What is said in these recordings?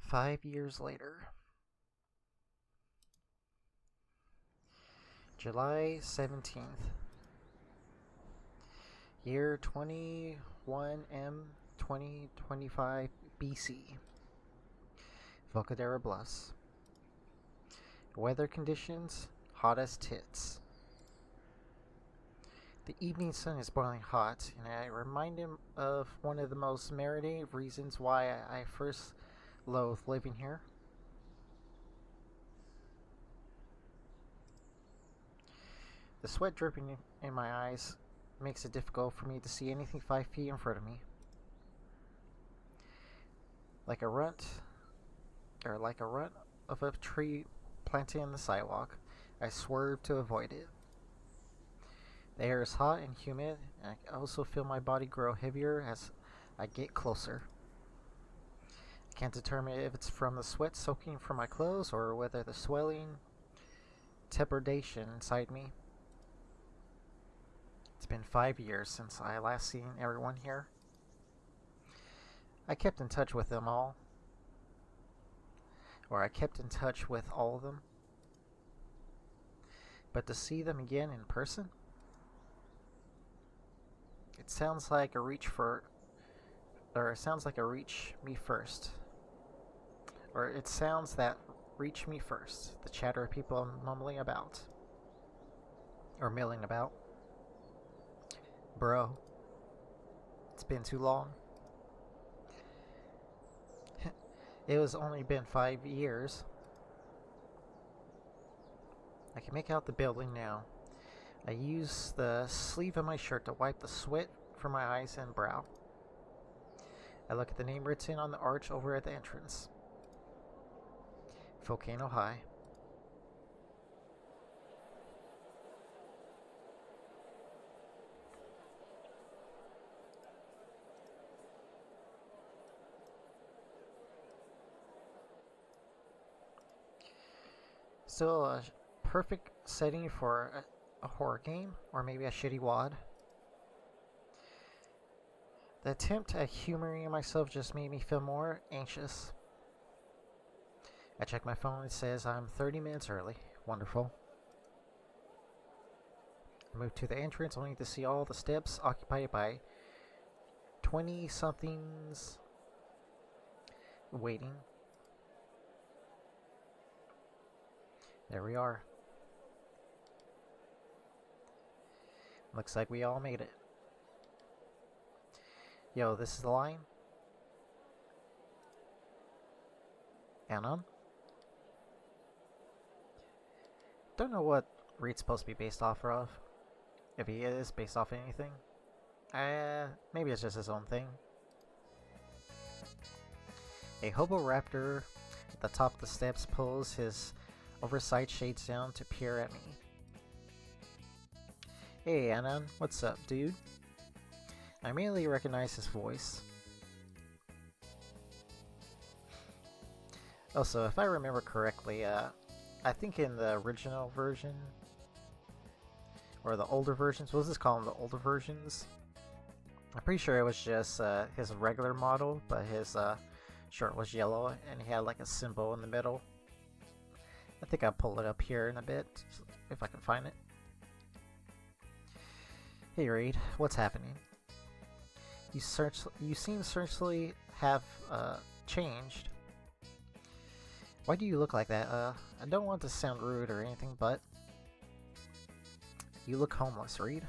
5 years later. July 17th. Year 21M 2025 BC. Volcano Bluffs. Weather conditions, hot as tits. The evening sun is boiling hot, and I remind him of one of the most merited reasons why I first loathe living here. The sweat dripping in my eyes makes it difficult for me to see anything 5 feet in front of me. Like a runt of a tree planted in the sidewalk, I swerve to avoid it. The air is hot and humid, and I also feel my body grow heavier as I get closer. I can't determine if it's from the sweat soaking from my clothes or whether the swelling trepidation inside me. It's been 5 years since I last seen everyone here. I kept in touch with them all. Or I kept in touch with all of them. But to see them again in person? It sounds like a reach me first. Or it sounds that reach me first. The chatter of people mumbling about. Or milling about. Bro. It's been too long. It was only been 5 years. I can make out the building now. I use the sleeve of my shirt to wipe the sweat from my eyes and brow. I look at the name written on the arch over at the entrance. Volcano High. Still a perfect setting for a horror game, or maybe a shitty wad. The attempt at humoring myself just made me feel more anxious. I check my phone, it says I'm 30 minutes early. Wonderful. I move to the entrance only to see all the steps occupied by 20-somethings waiting. There we are. Looks like we all made it. Yo, this is the line. Anon? Don't know what Reed's supposed to be based off of. If he is based off anything. Maybe it's just his own thing. A hobo raptor at the top of the steps pulls his oversized shades down to peer at me. Hey Anon, what's up, dude? I immediately recognize his voice. Also, if I remember correctly, I think in the original version, or the older versions, we'll just call them the older versions. I'm pretty sure it was just his regular model, but his shirt was yellow and he had like a symbol in the middle. I think I'll pull it up here in a bit, if I can find it. Hey Reed, what's happening? You seem certainly have changed. Why do you look like that? I don't want to sound rude or anything, but you look homeless, Reed.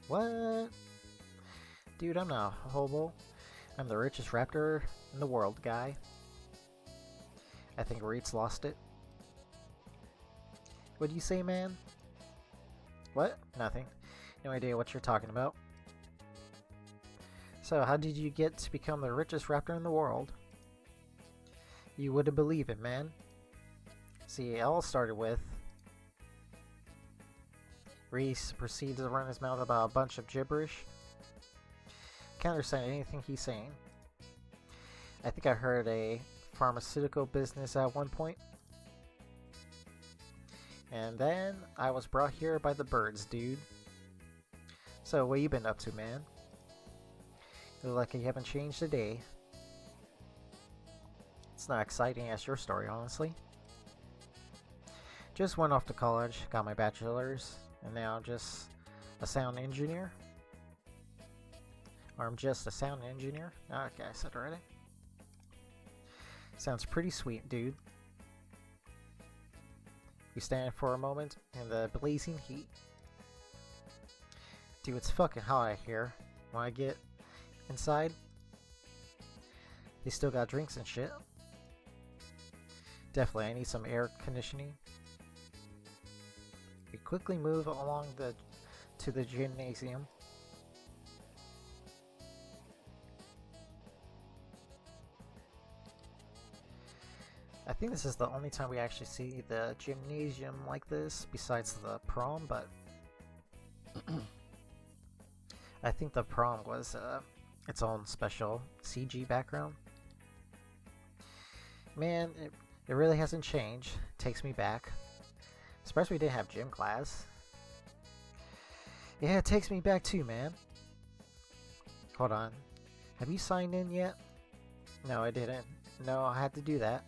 What? Dude, I'm not a hobo. I'm the richest raptor in the world, guy. I think Reed's lost it. What do you say, man? What? Nothing. No idea what you're talking about. So, how did you get to become the richest raptor in the world? You wouldn't believe it, man. See, it all started with Reese proceeds to run his mouth about a bunch of gibberish. Can't understand anything he's saying. I think I heard a pharmaceutical business at one point. And then I was brought here by the birds, dude. So, what you been up to, man? You look like you haven't changed a day. It's not exciting as your story, honestly. Just went off to college, got my bachelor's, and now I'm just a sound engineer. Or I'm just a sound engineer. Okay, I said it already. Sounds pretty sweet, dude. We stand for a moment in the blazing heat. Dude, it's fucking hot out here. When I get inside, they still got drinks and shit. Definitely, I need some air conditioning. We quickly move along to the gymnasium. I think this is the only time we actually see the gymnasium like this, besides the prom, but I think the prom was its own special CG background. Man, it really hasn't changed. Takes me back. Surprised we didn't have gym class. Yeah, it takes me back too, man. Hold on. Have you signed in yet? No, I didn't. No, I had to do that.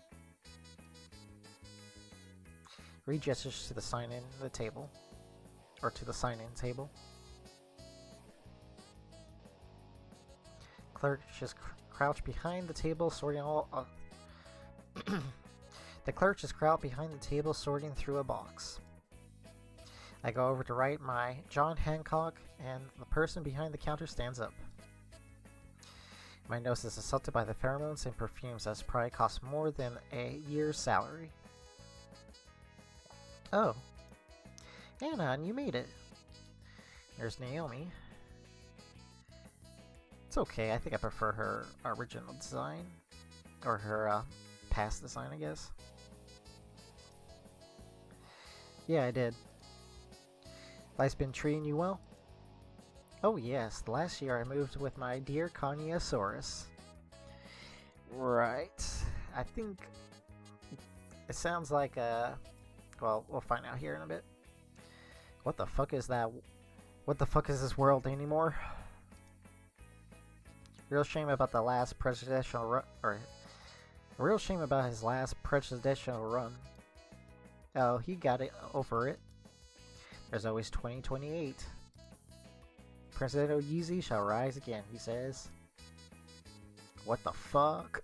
Read gestures to the sign-in the table. Or to the sign-in table. Clerk just crouched behind the table sorting all... The clerk just crouched behind the table sorting through a box. I go over to write my John Hancock, and the person behind the counter stands up. My nose is assaulted by the pheromones and perfumes that probably cost more than a year's salary. Oh. Anna, you made it. There's Naomi. It's okay, I think I prefer her original design. Or her past design, I guess. Yeah, I did. Life's been treating you well? Oh yes, last year I moved with my dear Coniosaurus. Right. I think it sounds like well, we'll find out here in a bit. What the fuck is that? What the fuck is this world anymore? Real shame about the last presidential run, or real shame about his last presidential run. Oh, he got it over it. There's always 2028. President Yeezy shall rise again, he says. What the fuck?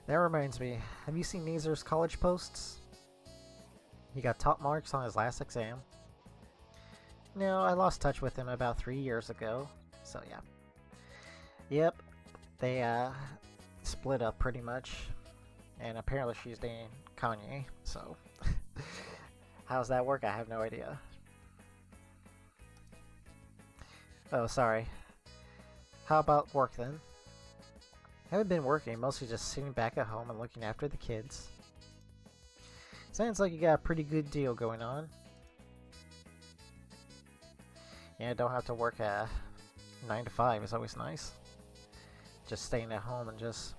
That reminds me, have you seen Nazer's college posts? He got top marks on his last exam. No, I lost touch with him about 3 years ago, so yeah. Yep, they split up pretty much, and apparently she's dating Kanye, so how's that work? I have no idea. Oh, sorry. How about work then? Haven't been working, mostly just sitting back at home and looking after the kids. Sounds like you got a pretty good deal going on. Yeah, don't have to work 9 to 5 is always nice. Just staying at home and just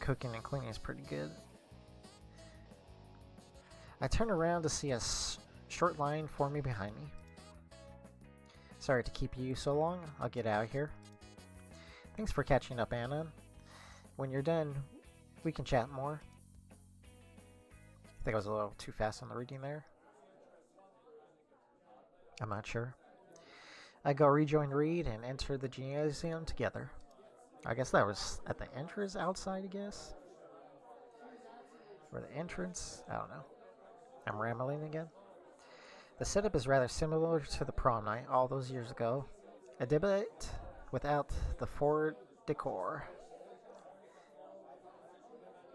cooking and cleaning is pretty good. I turn around to see a short line forming behind me. Sorry to keep you so long. I'll get out of here. Thanks for catching up, Anna. When you're done, we can chat more. I think I was a little too fast on the reading there. I'm not sure. I go rejoin Reed and enter the gymnasium together. I guess that was at the entrance outside, I guess? Or the entrance? I don't know. I'm rambling again. The setup is rather similar to the prom night all those years ago. A debate without the forward decor.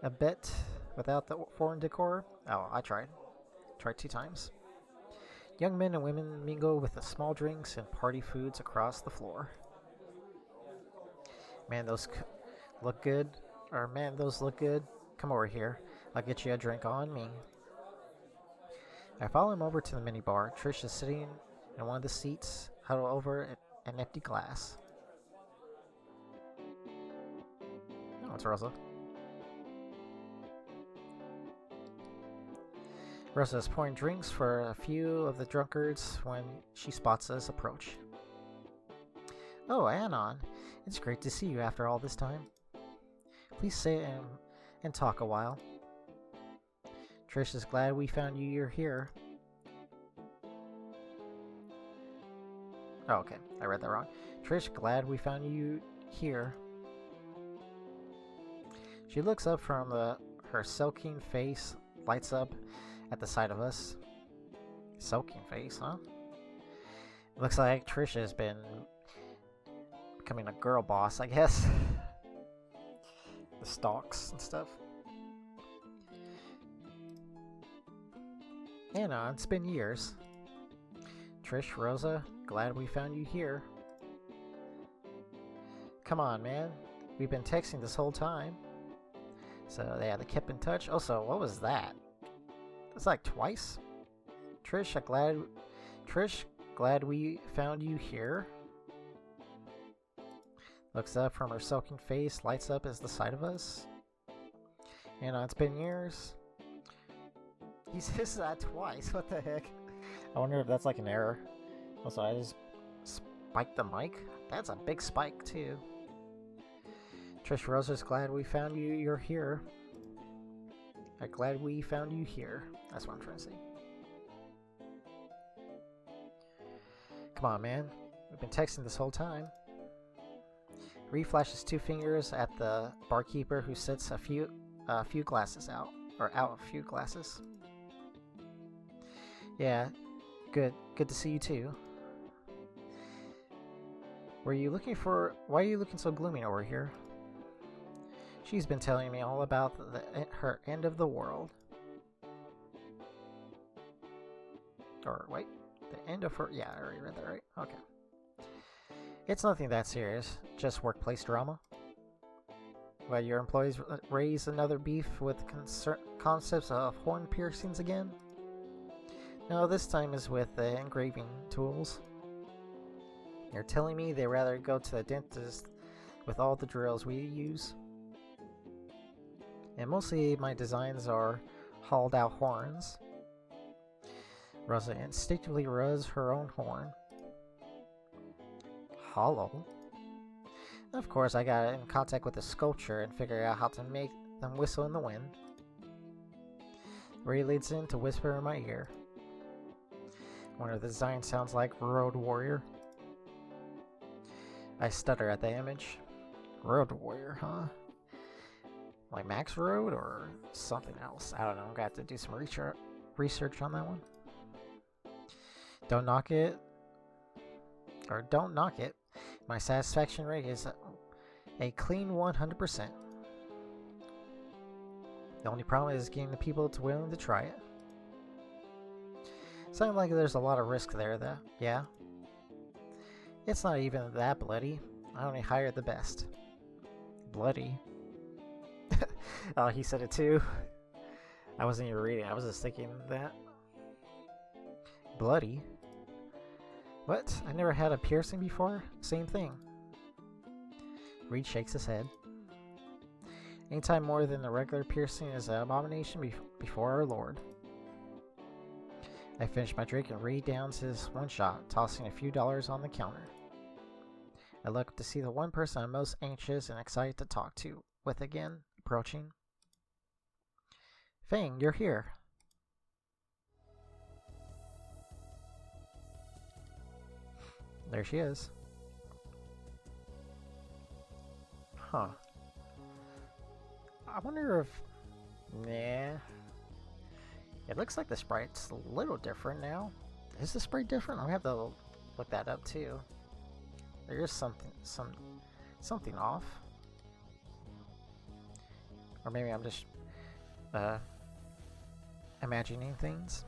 A bit without the foreign decor? Oh, I tried. Tried 2 times. Young men and women mingle with the small drinks and party foods across the floor. Man, those look good. Or, man, those look good. Come over here. I'll get you a drink on me. I follow him over to the minibar. Trish is sitting in one of the seats, huddled over an empty glass. Oh, it's Rosa. Rosa is pouring drinks for a few of the drunkards when she spots us approach. Oh, Anon. It's great to see you after all this time. Please sit and talk a while. Trish is glad we found you. You're here. Oh, okay. I read that wrong. Trish, glad we found you here. She looks up from her sulking face, lights up at the sight of us. Sulking face, huh? Looks like Trish has been becoming a girl boss, I guess. The stalks and stuff. Anna, it's been years. Trish, Rosa, glad we found you here. Come on, man. We've been texting this whole time. So, yeah, they kept in touch. Also, what was that? It's like twice. Trish, glad we found you here. Looks up from her sulking face, lights up as the sight of us. It's been years. He says that twice. What the heck? I wonder if that's like an error. Also, I just spiked the mic. That's a big spike, too. Trish Rosa's glad we found you. You're here. I'm glad we found you here. That's what I'm trying to say. Come on, man. We've been texting this whole time. Reed flashes two fingers at the barkeeper who sets a few glasses out. Or out a few glasses. Yeah, good to see you too. Why are you looking so gloomy over here? She's been telling me all about her end of the world. Or wait, the end of her, yeah, I already read that right, okay. It's nothing that serious, just workplace drama. Well, your employees raise another beef with concepts of horn piercings again? No, this time is with the engraving tools. You're telling me they'd rather go to the dentist with all the drills we use? And mostly my designs are hauled out horns. Rosa instinctively rubs her own horn. Hollow? Of course, I got in contact with the sculpture and figured out how to make them whistle in the wind. Ray leads in to whisper in my ear. One of the designs sounds like Road Warrior. I stutter at the image. Road Warrior, huh? Like Max Road or something else? I don't know. I'm gonna have to do some research on that one. Don't knock it. My satisfaction rate is a clean 100%. The only problem is getting the people to willing to try it. Sounds like there's a lot of risk there, though. Yeah. It's not even that bloody. I only hired the best. Bloody. Oh, he said it too. I wasn't even reading. I was just thinking that. Bloody? What? I never had a piercing before? Same thing. Reed shakes his head. Anytime more than a regular piercing is an abomination before our Lord. I finish my drink and Reed downs his one shot, tossing a few dollars on the counter. I look to see the one person I'm most anxious and excited to talk to with again, approaching. Fang, you're here. There she is. Huh. I wonder if... Nah. It looks like the sprite's a little different now. Is the sprite different? I'll have to look that up too. There is something off. Or maybe I'm just imagining things.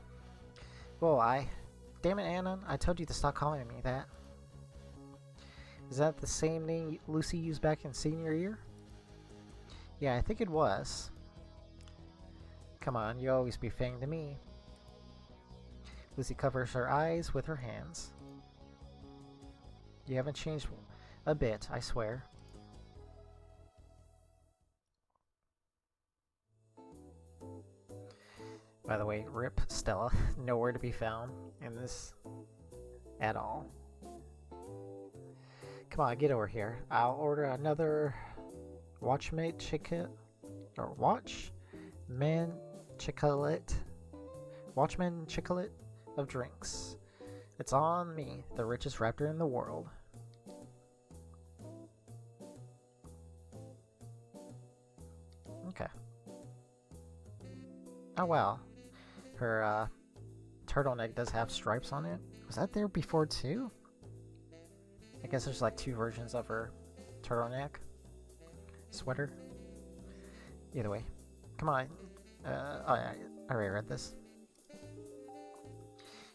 Well, damn it, Anna, I told you to stop calling me that. Is that the same name Lucy used back in senior year? Yeah, I think it was. Come on, you always be Fang to me. Lucy covers her eyes with her hands. You haven't changed a bit, I swear. By the way, rip Stella. Nowhere to be found in this at all. Come on, get over here. I'll order another Watchmate Chicken or Watchman Chicolet. Watchman Chicolet of drinks. It's on me, the richest raptor in the world. Okay. Oh wow. Her turtleneck does have stripes on it. Was that there before too? I guess there's like two versions of her turtleneck sweater. Either way. Come on. I already read this.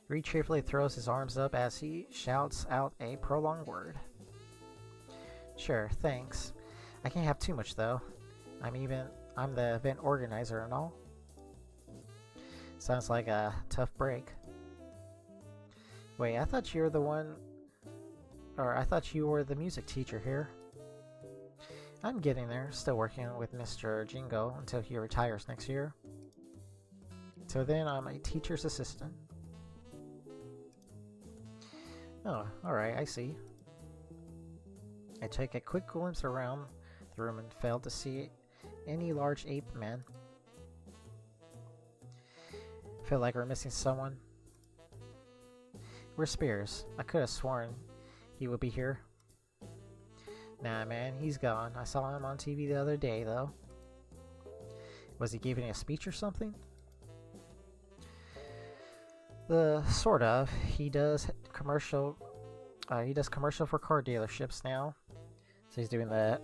Reed cheerfully throws his arms up as he shouts out a prolonged word. Sure, thanks. I can't have too much though. I'm the event organizer and all. Sounds like a tough break. Wait, I thought you were the one... Or I thought you were the music teacher here. I'm getting there, still working with Mr. Jingo until he retires next year. So then I'm a teacher's assistant. Oh, alright, I see. I take a quick glimpse around the room and failed to see any large ape men. Feel like we're missing someone. Where's Spears? I could have sworn he would be here. Nah, man, he's gone. I saw him on TV the other day, though. Was he giving a speech or something? Sort of. He does commercial. He does commercial for car dealerships now. So he's doing the.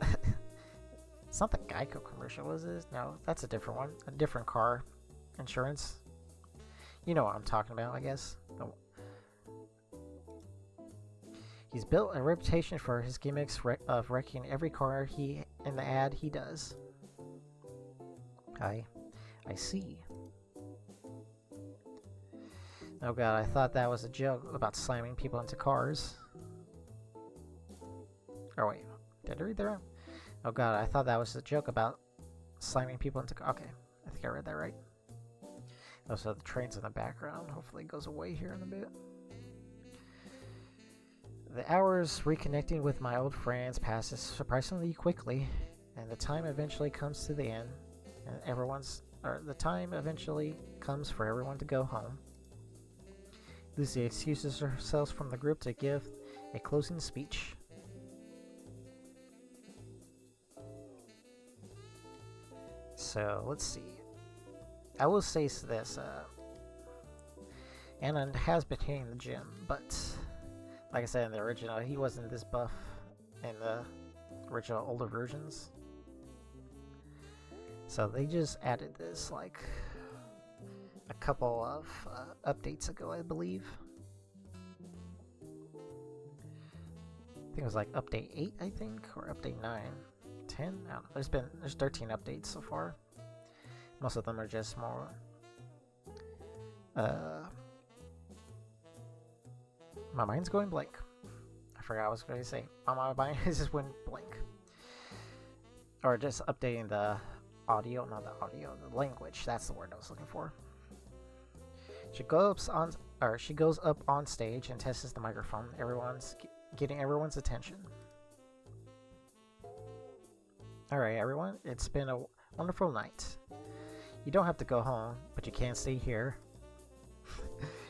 It's not the Geico commercial, is it? No, that's a different one. A different car insurance. You know what I'm talking about, I guess. Oh. He's built a reputation for his gimmicks of wrecking every car in the ad he does. I see. Oh god, I thought that was a joke about slamming people into cars. Oh wait, did I read that wrong? Oh god, I thought that was a joke about slamming people into cars. Okay, I think I read that right. Also, the train's in the background. Hopefully it goes away here in a bit. The hours reconnecting with my old friends passes surprisingly quickly, and the time eventually comes to the end, and the time eventually comes for everyone to go home. Lucy excuses herself from the group to give a closing speech. So, let's see. I will say this, Anna has been hitting the gym, but like I said in the original, he wasn't this buff in the original older versions. So they just added this like a couple of updates ago, I believe. I think it was like update 8, I think, or update 9, 10. I don't know. There's 13 updates so far. Most of them are just more my mind's going blank. I forgot what I was going to say. My mind just went blank. Or just updating the audio, not the audio, the language. That's the word I was looking for. She goes up on stage and tests the microphone. Everyone's getting everyone's attention. All right, everyone. It's been a wonderful night. You don't have to go home, but you can stay here.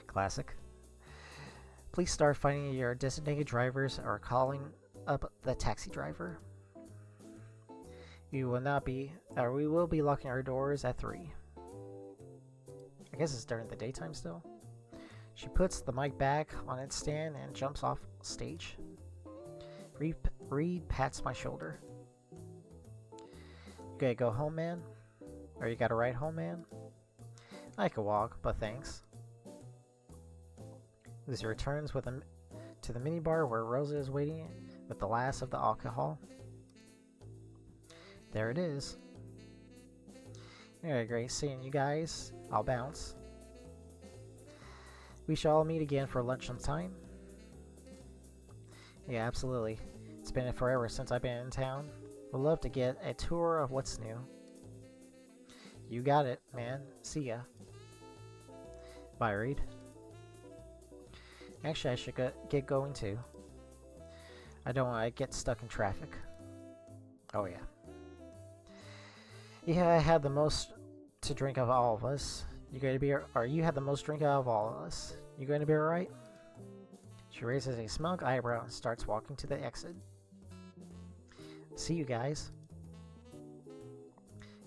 Classic. Please start finding your designated drivers or calling up the taxi driver. We will be locking our doors at 3. I guess it's during the daytime still. She puts the mic back on its stand and jumps off stage. Reed pats my shoulder. You gotta go home, man? Or you gotta ride home, man? I could walk, but thanks. Lucy returns to the minibar where Rosa is waiting with the last of the alcohol. There it is. Alright, great seeing you guys. I'll bounce. We shall all meet again for lunch sometime. Yeah, absolutely. It's been forever since I've been in town. Would love to get a tour of what's new. You got it, man. See ya. Bye, Reed. Actually, I should get going too. I don't want to get stuck in traffic. Oh yeah. Yeah, I had the most to drink of all of us. You going to be, or you had the most drink out of all of us. You going to be alright? She raises a smug eyebrow and starts walking to the exit. See you guys.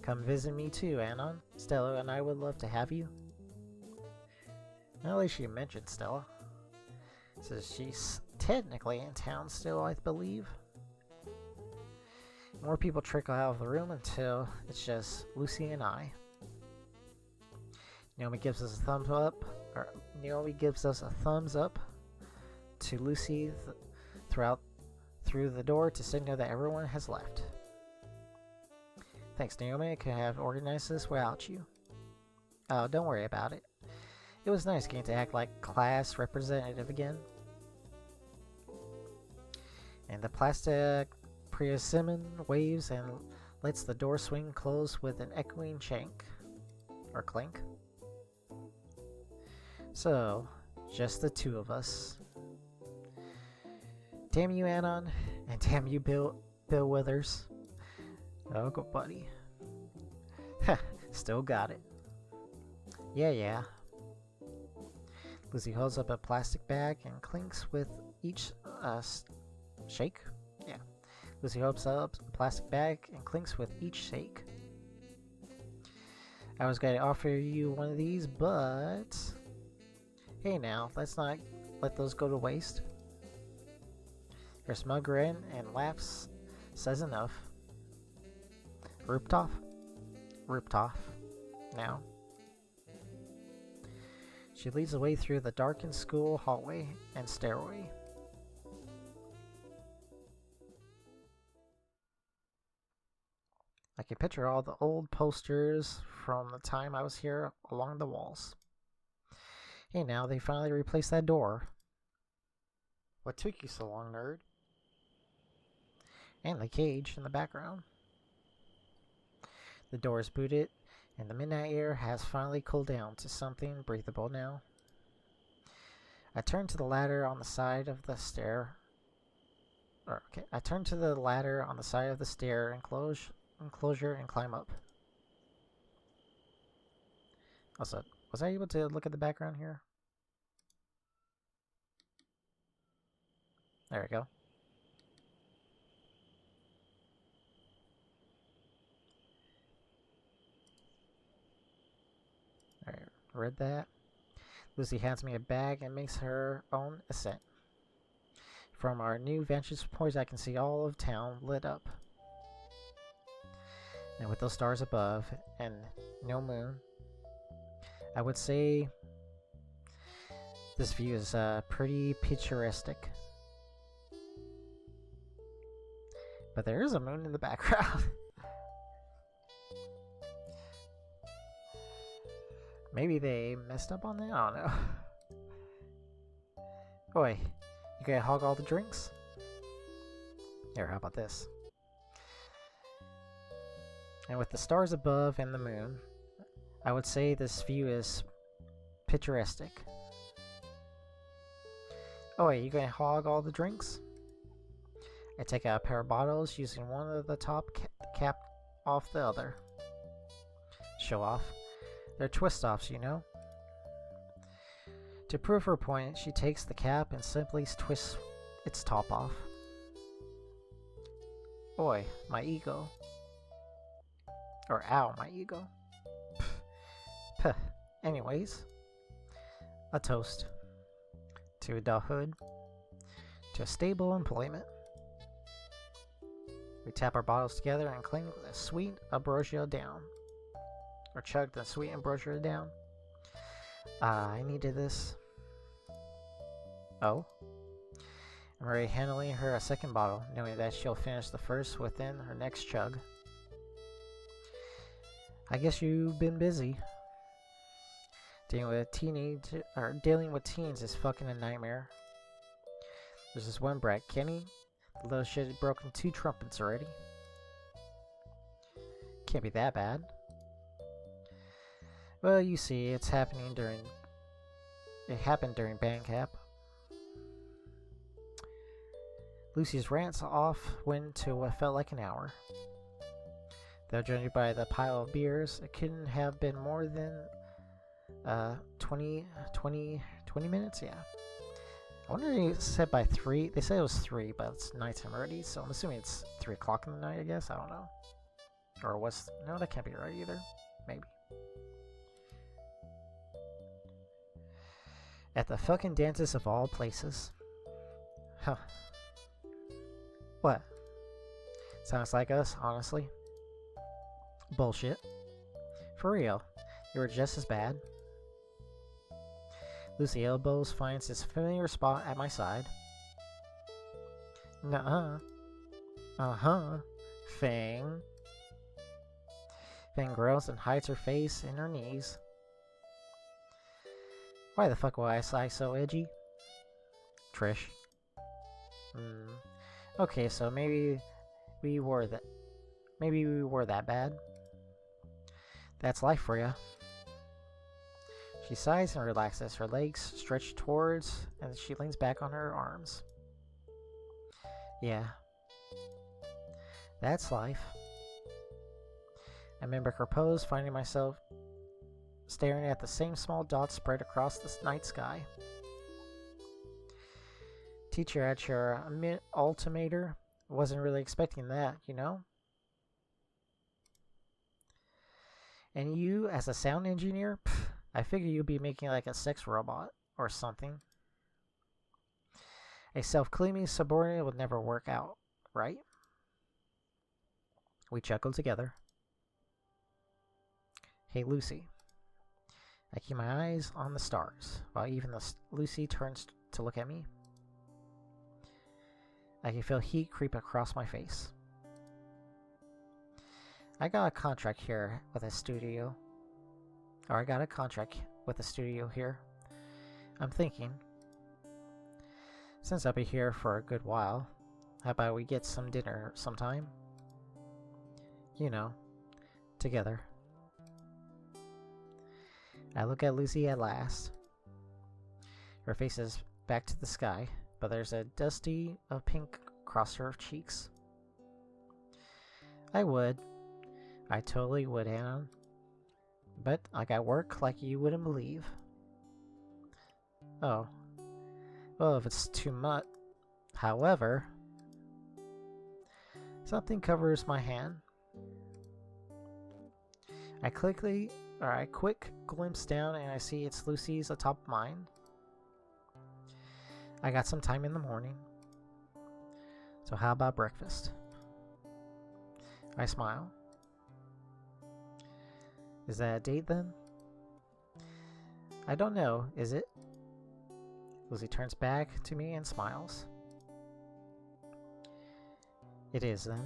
Come visit me too, Anon. Stella and I would love to have you. At least she mentioned Stella. Says she's technically in town still, I believe. More people trickle out of the room until it's just Lucy and I. Naomi gives us a thumbs up, to Lucy through the door to signal that everyone has left. Thanks, Naomi. I could have organized this without you. Oh, don't worry about it. It was nice getting to act like class representative again. And the plastic persimmon waves and lets the door swing closed with an echoing clink. So, just the two of us. Damn you, Anon, and damn you, Bill Withers. Oh, good buddy. Still got it. Yeah. Lucy holds up a plastic bag and clinks with each shake. Yeah. Lucy holds up a plastic bag and clinks with each shake. I was going to offer you one of these, but hey now, let's not let those go to waste. Her smug grin and laughs says enough. Rooped off. Now. She leads the way through the darkened school hallway and stairway. I can picture all the old posters from the time I was here along the walls. Hey now, they finally replaced that door. What took you so long, nerd? And the cage in the background. The door is booted, and the midnight air has finally cooled down to something breathable now. I turn to the ladder on the side of the stair. I turn to the ladder on the side of the stair enclosure and climb up. Also, was I able to look at the background here? There we go. Alright, read that. Lucy hands me a bag and makes her own ascent. From our new vantage point, I can see all of town lit up. And with those stars above and no moon, I would say this view is pretty picturesque. But there is a moon in the background. Maybe they messed up on that? I don't know. Oi, you gonna hog all the drinks? Here, how about this? And with the stars above and the moon, I would say this view is picturesque. Oi, you gonna hog all the drinks? I take out a pair of bottles using one of the top cap off the other. Show off. They're twist-offs, you know. To prove her point, she takes the cap and simply twists its top off. Oi, my ego. Or ow, my ego. Puh. Anyways, a toast to adulthood, to a stable employment. We tap our bottles together and cling with a sweet ambrosia down. Or chug the sweet ambrosia down. I needed this. Oh. I'm already handing her a second bottle, knowing that she'll finish the first within her next chug. I guess you've been busy. Dealing with teens is fucking a nightmare. There's this one brat, Kenny. The little shit had broken 2 trumpets already. Can't be that bad. Well, you see, it happened during band camp. Lucy's rants off went to what felt like an hour. Though judging by the pile of beers, it couldn't have been more than 20 minutes? Yeah. I wonder if it said by 3. They said it was 3, but it's nighttime already, so I'm assuming it's 3 o'clock in the night, I guess. I don't know. Or was... No, that can't be right either. Maybe. At the fucking dentist of all places. Huh. What? Sounds like us, honestly. Bullshit. For real. You were just as bad. Lucy elbows finds his familiar spot at my side. Nuh-uh. Uh-huh. Fang. Fang grows and hides her face in her knees. Why the fuck was I so edgy? Trish. Okay, so maybe we were that bad. That's life for ya. She sighs and relaxes, her legs stretch towards, and she leans back on her arms. Yeah. That's life. I mimic her pose, finding myself staring at the same small dots spread across the night sky. Teacher at your altimeter wasn't really expecting that, you know? And you, as a sound engineer, I figure you'd be making like a sex robot or something. A self-cleaning subordinate would never work out, right? We chuckled together. Hey, Lucy. I keep my eyes on the stars, while even Lucy turns to look at me. I can feel heat creep across my face. I got a contract here with a studio. Or I got a contract with a studio here. I'm thinking, since I'll be here for a good while, how about we get some dinner sometime? You know, together. I look at Lucy at last. Her face is back to the sky, but there's a dusty of pink across her cheeks. I totally would, Anna. But I got work like you wouldn't believe. Oh. Well, if it's too much. However, something covers my hand. I quick glimpse down and I see it's Lucy's atop mine. I got some time in the morning. So how about breakfast? I smile. Is that a date then? I don't know, is it? Lucy turns back to me and smiles. It is then.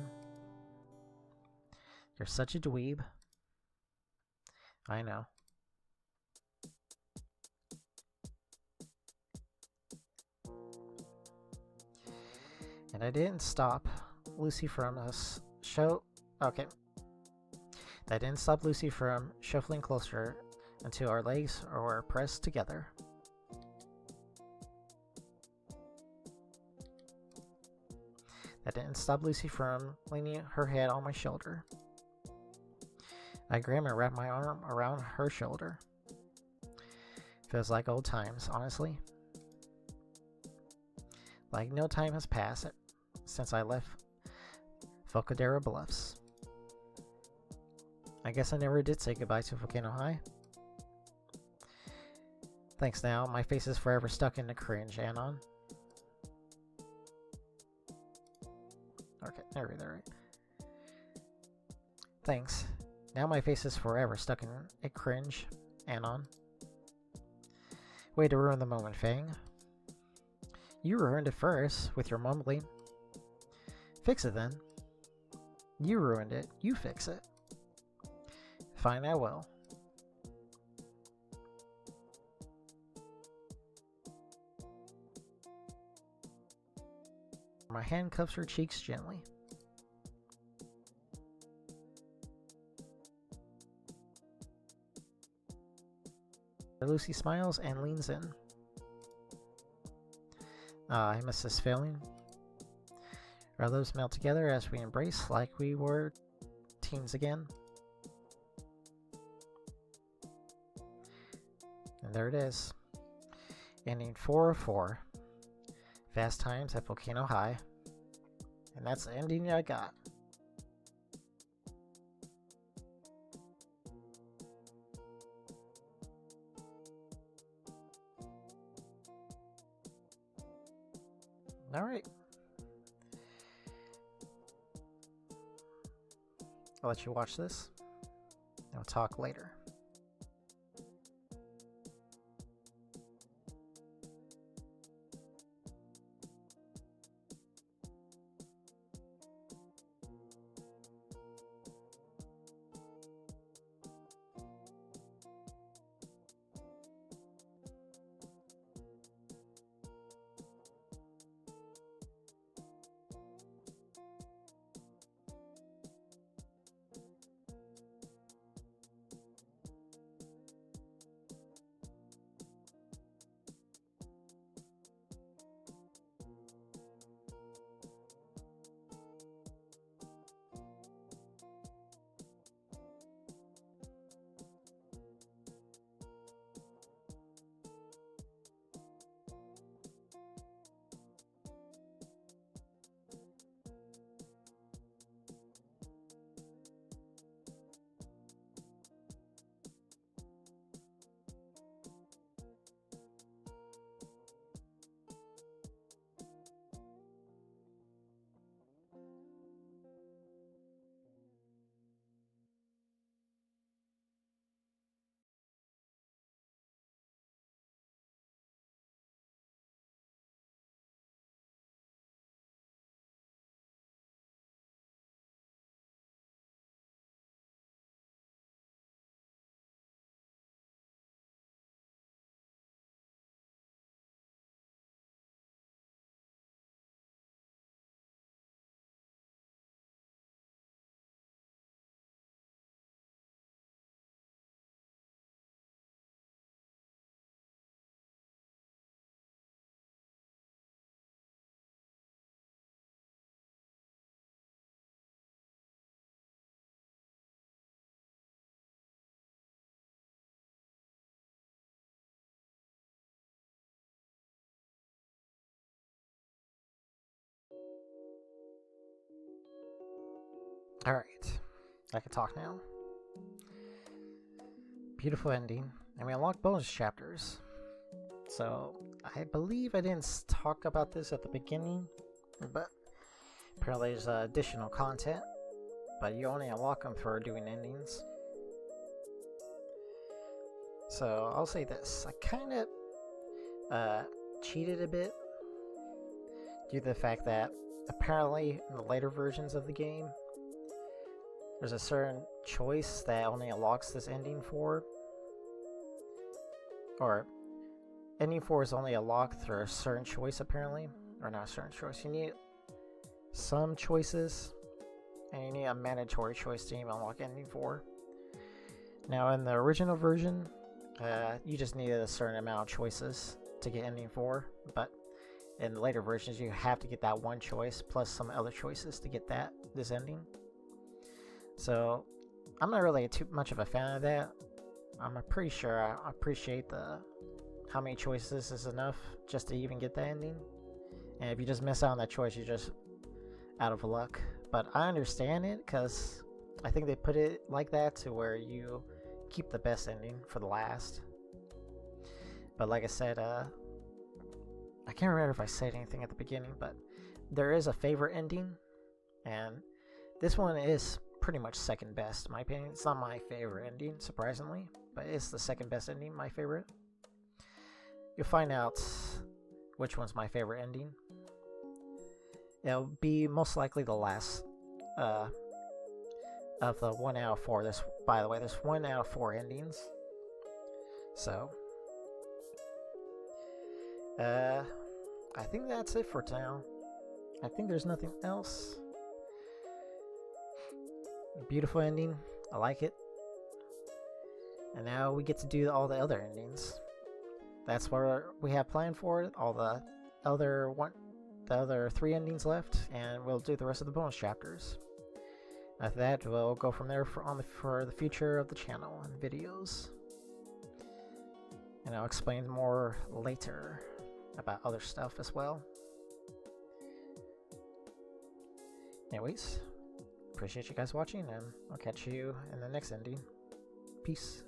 You're such a dweeb. I know. And I didn't stop Lucy from That didn't stop Lucy from shuffling closer until our legs were pressed together. That didn't stop Lucy from leaning her head on my shoulder. I grab and wrap my arm around her shoulder. Feels like old times, honestly. Like no time has passed since I left Volcano Bluffs. I guess I never did say goodbye to Volcano High. Thanks now, my face is forever stuck in the cringe, Anon. Okay, there we go, right. Thanks. Now my face is forever stuck in a cringe, Anon. Way to ruin the moment, Fang. You ruined it first, with your mumbling. Fix it then. You ruined it, you fix it. Fine, I will. My hand cups her cheeks gently. Lucy smiles and leans in. I miss this feeling. Our lips melt together as we embrace like we were teens again. And there it is. Ending 404. Fast times at Volcano High. And that's the ending I got. Alright. I'll let you watch this. And we'll talk later. Alright. I can talk now. Beautiful ending. And we unlock bonus chapters. So, I believe I didn't talk about this at the beginning, but apparently there's additional content, but you only unlock them for doing endings. So, I'll say this. I kind of cheated a bit due to the fact that apparently in the later versions of the game, there's a certain choice that only unlocks this ending for. Or, ending 4 is only unlocked through a certain choice, apparently. Or not a certain choice. You need some choices, and you need a mandatory choice to even unlock ending 4. Now, in the original version, you just needed a certain amount of choices to get ending 4. But in the later versions, you have to get that one choice, plus some other choices to get this ending. So, I'm not really too much of a fan of that. I'm pretty sure I appreciate how many choices is enough just to even get the ending. And if you just miss out on that choice, you're just out of luck. But I understand it, because I think they put it like that to where you keep the best ending for the last. But like I said, I can't remember if I said anything at the beginning, but there is a favorite ending. And this one is pretty much second best, in my opinion. It's not my favorite ending, surprisingly, but it's the second best ending, my favorite. You'll find out which one's my favorite ending. It'll be most likely the last of the 1 out of 4. By the way, there's 1 out of 4 endings. So, I think that's it for now. I think there's nothing else. Beautiful ending. I like it. And now we get to do all the other endings. That's what we have planned for it. All the other 3 endings left, and we'll do the rest of the bonus chapters. After that, we'll go from there for the future of the channel and videos. And I'll explain more later about other stuff as well. Anyways, appreciate you guys watching, and I'll catch you in the next ending. Peace.